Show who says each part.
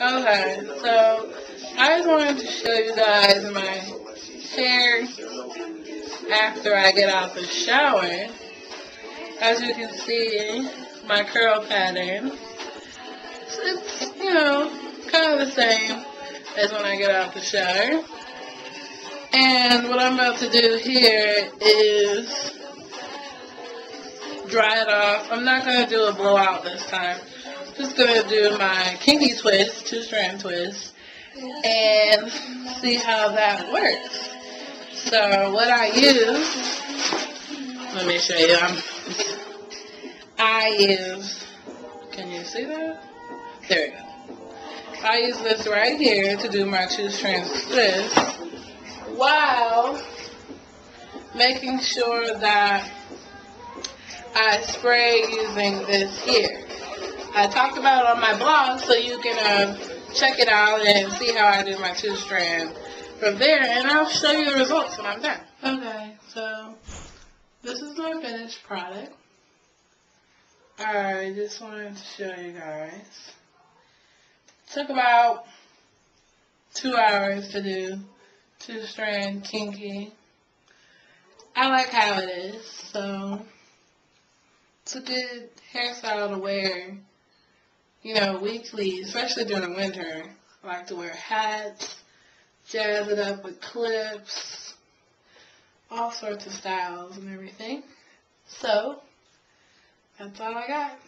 Speaker 1: Okay, so I just wanted to show you guys my hair after I get out the shower. As you can see, my curl pattern, it's, kind of the same as when I get out the shower. And what I'm about to do here is dry it off. I'm not going to do a blowout this time. Just going to do my kinky twist, two-strand twist, and see how that works. So what I use, let me show you. I use, can you see that? There we go. I use this right here to do my two-strand twist while making sure that I spray using this here. I talked about it on my blog, so you can check it out and see how I do my two-strand from there, and I'll show you the results when I'm done. Okay, so this is my finished product. I just wanted to show you guys. It took about 2 hours to do two-strand kinky. I like how it is, so it's a good hairstyle to wear, weekly, especially during the winter. I like to wear hats, jazz it up with clips, all sorts of styles and everything. So, that's all I got.